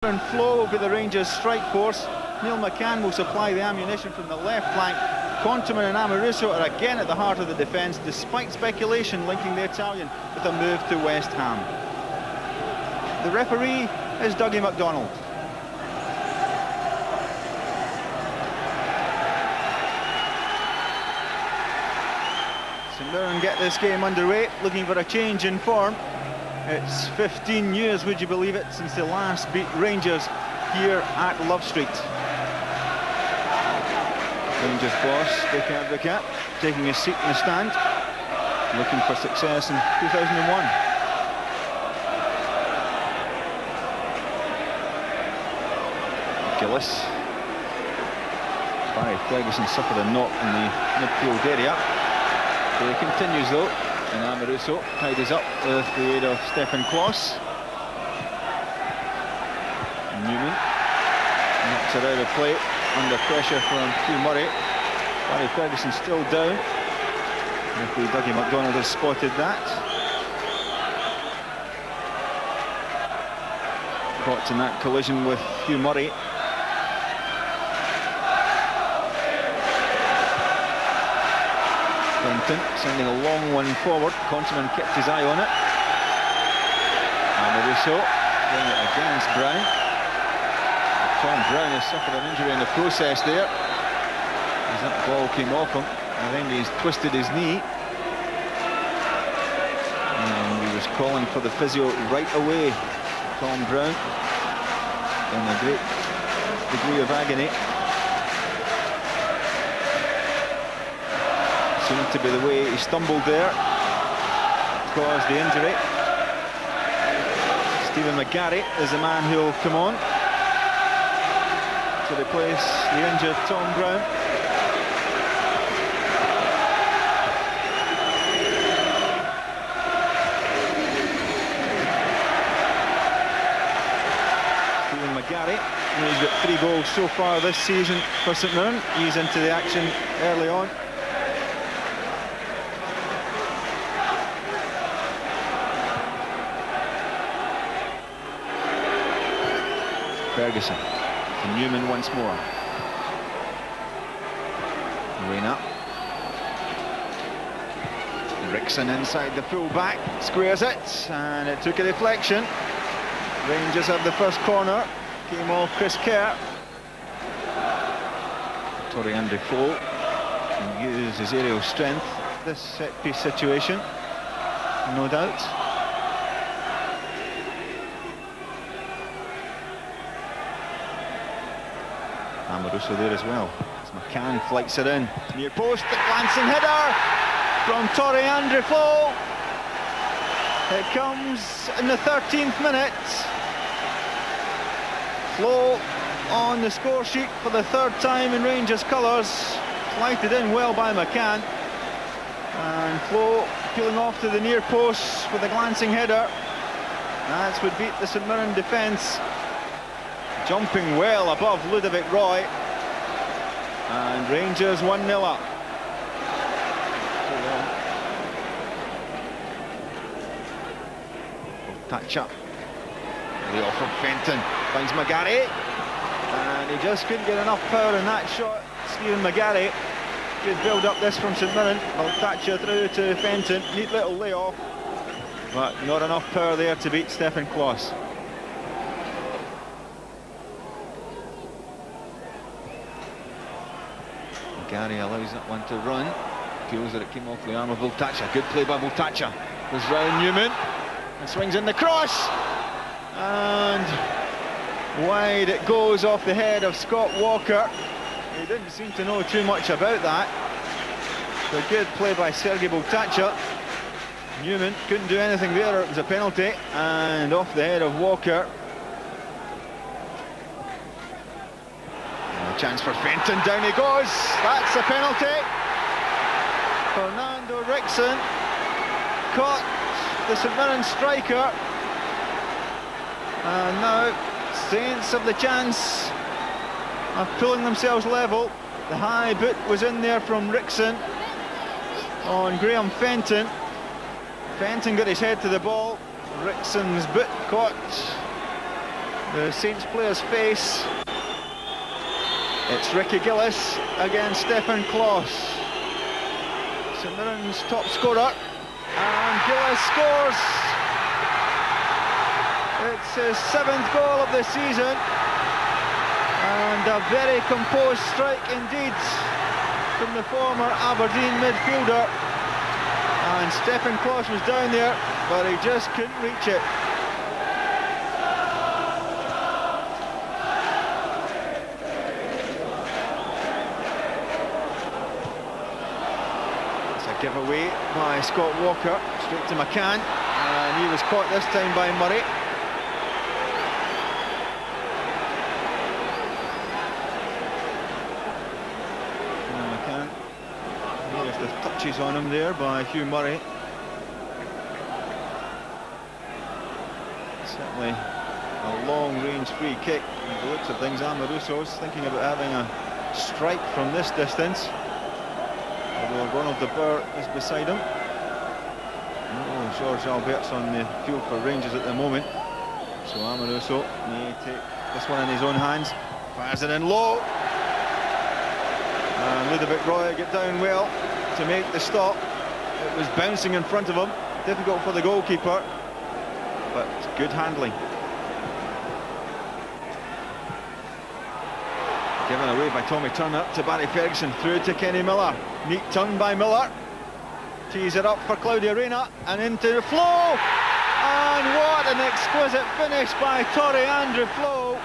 And Flo will be the Rangers' strike force. Neil McCann will supply the ammunition from the left flank. Conterman and Amoruso are again at the heart of the defence, despite speculation linking the Italian with a move to West Ham. The referee is Dougie MacDonald. St Mirren get this game underway, looking for a change in form. It's 15 years, would you believe it, since they last beat Rangers here at Love Street. Rangers boss, Dick Advocat, taking his seat in the stand, looking for success in 2001. Gillis. Barry Ferguson suffered a knock in the midfield area. So he continues though, and Amoruso tidies up with the aid of Stefan Klos. Newman knocks it out of play under pressure from Hugh Murray. Barry Ferguson still down. Referee Dougie MacDonald has spotted that. Caught in that collision with Hugh Murray. Clinton sending a long one forward. Conterman kept his eye on it. Amoruso doing it against Brown. Tom Brown has suffered an injury in the process there, as that ball came off him. I think he's twisted his knee, and he was calling for the physio right away. Tom Brown in a great degree of agony. Seemed to be the way he stumbled there, caused the injury. Stephen McGarry is the man who'll come on to replace the injured Tom Brown. Stephen McGarry, he's got 3 goals so far this season for St Mirren. He's into the action early on. Ferguson to Newman once more. Reyna. Rickson inside the full back, squares it, and it took a deflection. Rangers have the first corner. Came off Chris Kerr. Torian Defoe can use his aerial strength. This set-piece situation, no doubt. Amoruso there as well. As McCann flicks it in. Near post, the glancing header from Torian Defoe. It comes in the 13th minute. Flo on the score sheet for the 3rd time in Rangers colours. Flighted in well by McCann. And Flo peeling off to the near post with a glancing header. That's what beat the St Mirren defence. Jumping well above Ludovic Roy, and Rangers 1-0 up. Touch up. The off from Fenton finds McGarry, and he just couldn't get enough power in that shot. Stephen McGarry. Good build up this from St Mirren. Thatcher through to Fenton. Neat little layoff, but not enough power there to beat Stefan Klos. Gary allows that one to run. Feels that it came off the arm of Voltacha. Good play by Voltacha. Goes round Newman and swings in the cross. And wide it goes off the head of Scott Walker. He didn't seem to know too much about that. So good play by Sergei Voltacha. Newman couldn't do anything there. It was a penalty. And off the head of Walker. Chance for Fenton, down he goes. That's a penalty. Fernando Rickson caught the St Mirren striker, and now Saints have the chance of pulling themselves level. The high boot was in there from Rickson on Graham Fenton. Fenton got his head to the ball. Rickson's boot caught the Saints players face. It's Ricky Gillis against Stefan Klos. St Mirren's top scorer, and Gillis scores. It's his 7th goal of the season, and a very composed strike indeed from the former Aberdeen midfielder. And Stefan Klos was down there, but he just couldn't reach it. It's a giveaway by Scott Walker, straight to McCann, and he was caught this time by Murray. The touches on him there by Hugh Murray. Certainly a long-range free kick. By the looks of things, Amoruso's thinking about having a strike from this distance. Although Ronald de Boer is beside him. Oh, George Albert's on the field for Rangers at the moment. So Amoruso may take this one in his own hands. Fires it in low. And Ludovic Roy get down well to make the stop. It was bouncing in front of him, difficult for the goalkeeper, but good handling. Given away by Tommy Turner to Barry Ferguson, through to Kenny Miller. Neat turn by Miller. Tees it up for Claudio Reyna and into the Flo. And what an exquisite finish by Torre Andrew Flo.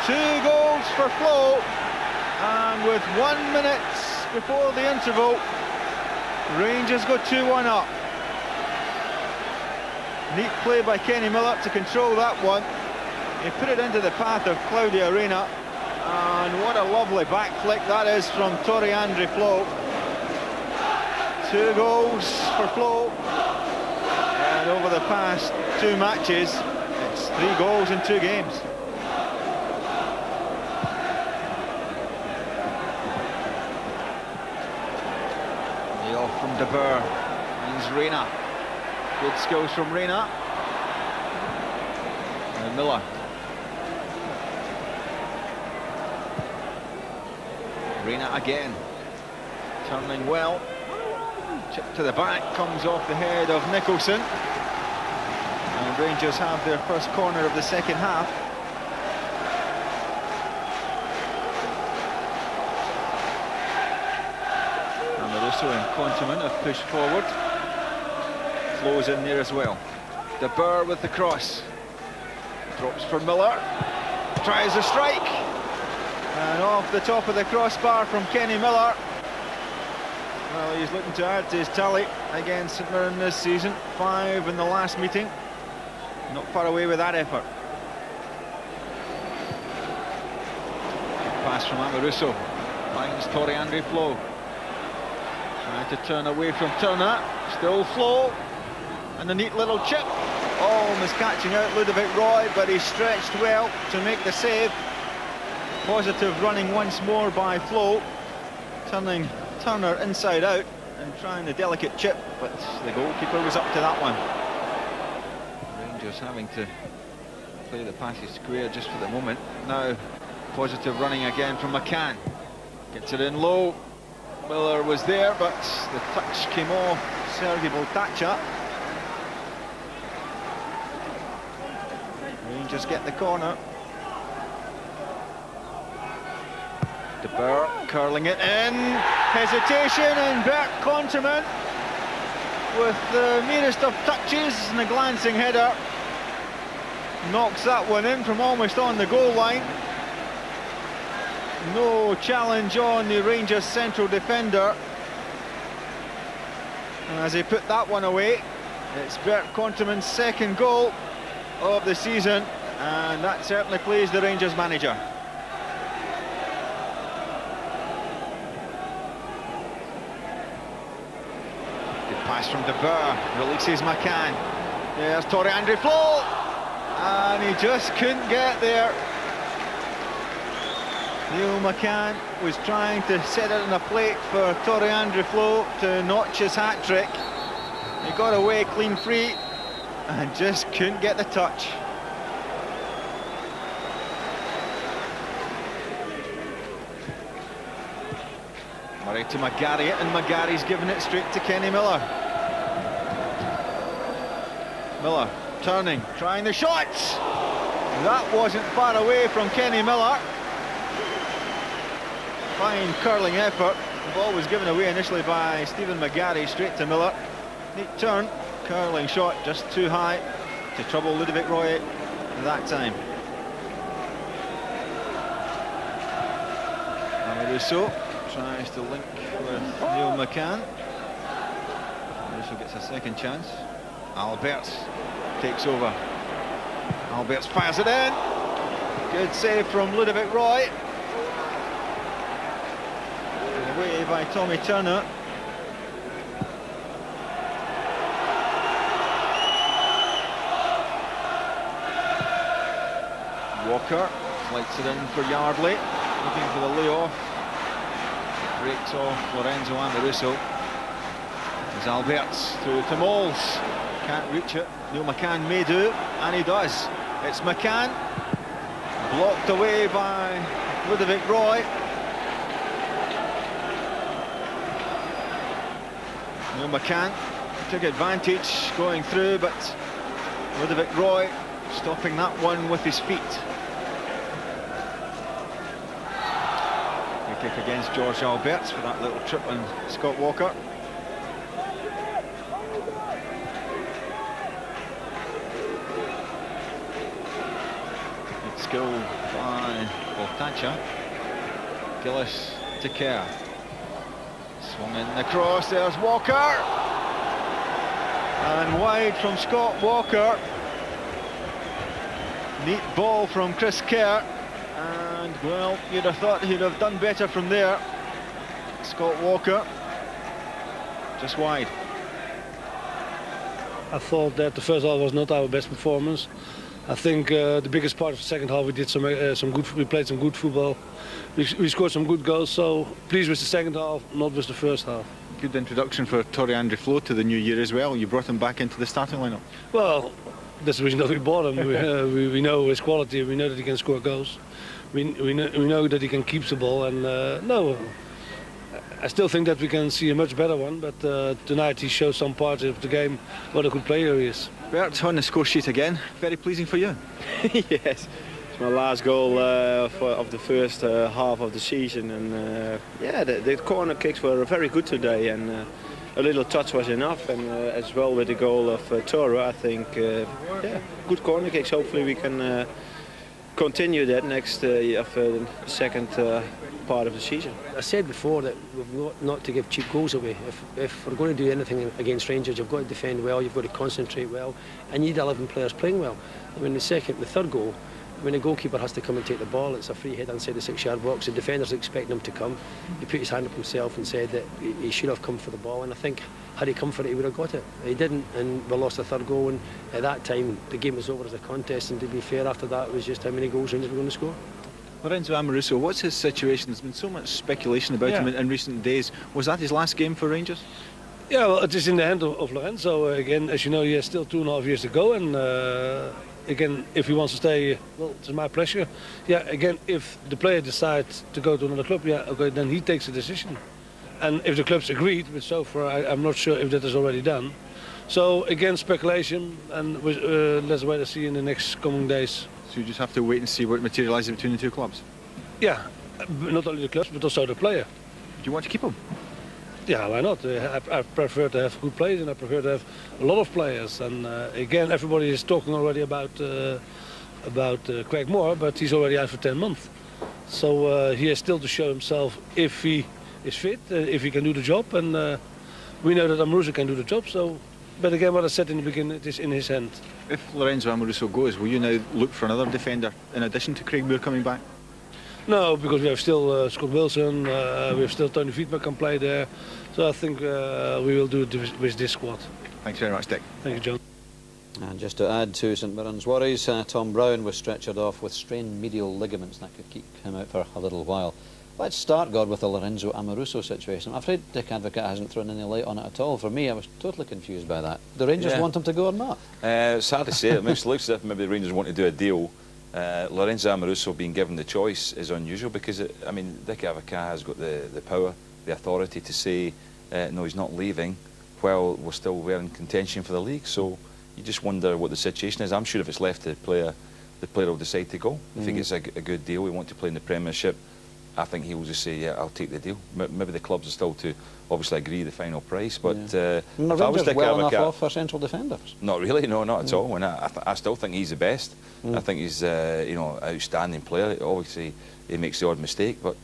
2 goals for Flo, and with 1 minute before the interval, Rangers go 2-1 up. Neat play by Kenny Miller to control that one. He put it into the path of Claudio Reyna, and what a lovely back flick that is from Torre André Flo. 2 goals for Flo, and over the past 2 matches, it's 3 goals in 2 games. From De Boer, finds Reyna. Good skills from Reyna. And Miller. Reyna again, turning well. Chip to the back, comes off the head of Nicholson. And Rangers have their first corner of the second half. And Konteman have pushed forward. Flows in there as well. De Boer with the cross. Drops for Miller. Tries a strike. And off the top of the crossbar from Kenny Miller. Well, he's looking to add to his tally against St Mirren this season. 5 in the last meeting. Not far away with that effort. Pass from Amoruso. Finds Torre André Flo. Trying to turn away from Turner, still Flo, and a neat little chip. Almost catching out Ludovic Roy, but he stretched well to make the save. Positive running once more by Flo, turning Turner inside out and trying the delicate chip, but the goalkeeper was up to that one. Rangers having to play the passage square just for the moment. Now positive running again from McCann. Gets it in low. Miller was there, but the touch came off Sergei Voltacha. Rangers get the corner. De Boer curling it in. Hesitation, and Bert Konteman with the merest of touches and a glancing header knocks that one in from almost on the goal line. No challenge on the Rangers central defender. And as he put that one away, it's Bert Konteman's 2nd goal of the season, and that certainly pleased the Rangers manager. Good pass from De Boer, releases McCann. There's Torre André Flo, and he just couldn't get there. Neil McCann was trying to set it on a plate for Torre André Flo to notch his hat-trick. He got away clean free and just couldn't get the touch. Murray to McGarry, and McGarry's given it straight to Kenny Miller. Miller turning, trying the shots. That wasn't far away from Kenny Miller. Fine curling effort. The ball was given away initially by Stephen McGarry, straight to Miller. Neat turn, curling shot, just too high to trouble Ludovic Roy that time. Russo tries to link with Neil McCann. Russo gets a second chance. Alberts takes over. Alberts fires it in. Good save from Ludovic Roy. Away by Tommy Turner. Walker flights it in for Yardley, looking for the layoff. Breaks off Lorenzo Amoruso. There's Alberts through to Moles. Can't reach it. Neil McCann may do, and he does. It's McCann. Blocked away by Ludovic Roy. Neil McCann took advantage going through, but Ludovic Roy stopping that one with his feet. Free kick against George Alberts for that little trip on Scott Walker. Good skill by Voltacha. Gillis to Kerr. Swung in the cross, there's Walker. And wide from Scott Walker. Neat ball from Chris Kerr, and well, you'd have thought he'd have done better from there. Scott Walker, just wide. I thought that the first half was not our best performance. I think the biggest part of the second half we did we played some good football. We scored some good goals, so pleased with the second half, not with the first half. Good introduction for Torre-Andre Flo to the new year as well. You brought him back into the starting lineup. Well, that's the reason that we bought him. We know his quality. We know that he can score goals. We know that he can keep the ball. And no, I still think that we can see a much better one. But tonight he showed some parts of the game what a good player he is. Bert, on the score sheet again. Very pleasing for you. Yes, it's my last goal of the first half of the season. And yeah, the corner kicks were very good today. And a little touch was enough, and as well with the goal of Toro, I think, yeah, good corner kicks. Hopefully we can continue that next of the second part of the season. I said before that we've got not to give cheap goals away. If we're going to do anything against Rangers, you've got to defend well, you've got to concentrate well, and you need 11 players playing well. I mean, the third goal, when the goalkeeper has to come and take the ball, it's a free head inside the 6-yard box. The defenders expect him to come. He put his hand up himself and said that he should have come for the ball, and I think had he come for it he would have got it. He didn't, and we lost the third goal, and at that time the game was over as a contest, and to be fair, after that it was just how many goals Rangers were going to score. Lorenzo Amoruso, what's his situation? There's been so much speculation about him in recent days. Was that his last game for Rangers? Yeah, well, it is in the hand of Lorenzo. Again, as you know, he has still 2.5 years to go, and again, if he wants to stay, well, it's my pleasure. Yeah, again, if the player decides to go to another club, yeah, okay, then he takes a decision. And if the club's agreed, which so far I'm not sure if that is already done. So again, speculation, and let's wait and see in the next coming days. So you just have to wait and see what materialises between the two clubs? Yeah, not only the clubs, but also the player. Do you want to keep him? Yeah, why not? I prefer to have good players, and I prefer to have a lot of players. And again, everybody is talking already about Craig Moore, but he's already out for 10 months. So he has still to show himself if he is fit, if he can do the job, and we know that Amoruso can do the job. So, but again, what I said in the beginning, it is in his hand. If Lorenzo Amoruso goes, will you now look for another defender in addition to Craig Moore coming back? No, because we have still Scott Wilson, we have still Tony Fiedma can play there. So I think we will do it with this squad. Thanks very much, Dick. Thank you, John. And just to add to St Mirren's worries, Tom Brown was stretchered off with strained medial ligaments. That could keep him out for a little while. Let's start, God, with the Lorenzo Amoruso situation. I'm afraid Dick Advocate hasn't thrown any light on it at all. For me, I was totally confused by that. The Rangers want him to go or not? It's hard to say. It looks as if maybe the Rangers want to do a deal. Lorenzo Amoruso being given the choice is unusual because, I mean, Dick Advocate has got the power the authority to say, no, he's not leaving, while we're still in contention for the league. So you just wonder what the situation is. I'm sure if it's left to the player will decide to go. If he gets a good deal, we want to play in the Premiership, I think he will just say, yeah, I'll take the deal. Maybe the clubs are still to obviously agree the final price, but if I was to well enough off for central defenders? Not really, no, not at all. And I still think he's the best. I think he's you know, outstanding player. Obviously, he makes the odd mistake, but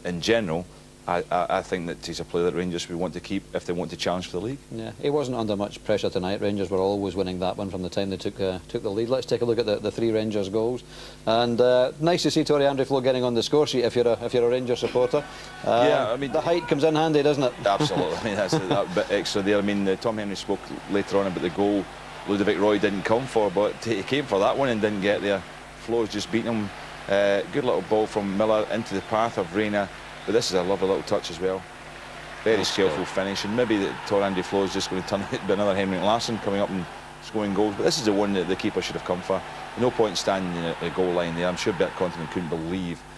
in general, I think that he's a player that Rangers would want to keep if they want to challenge for the league. Yeah, he wasn't under much pressure tonight. Rangers were always winning that one from the time they took the lead. Let's take a look at the 3 Rangers goals. And nice to see Torrey Andreflo getting on the score sheet if you're a Rangers supporter. Yeah, I mean, the height comes in handy, doesn't it? Absolutely. I mean, that's that bit extra there. I mean, Tom Henry spoke later on about the goal Ludovic Roy didn't come for, but he came for that one and didn't get there. Flo's just beaten him. Good little ball from Miller into the path of Reina. But this is a lovely little touch as well. Very skillful finish, and maybe Torrey Andreflo is just going to turn out to be another Henrik Larsson coming up and scoring goals. But this is the one that the keeper should have come for. No point standing at the goal line there. I'm sure Bert Continent couldn't believe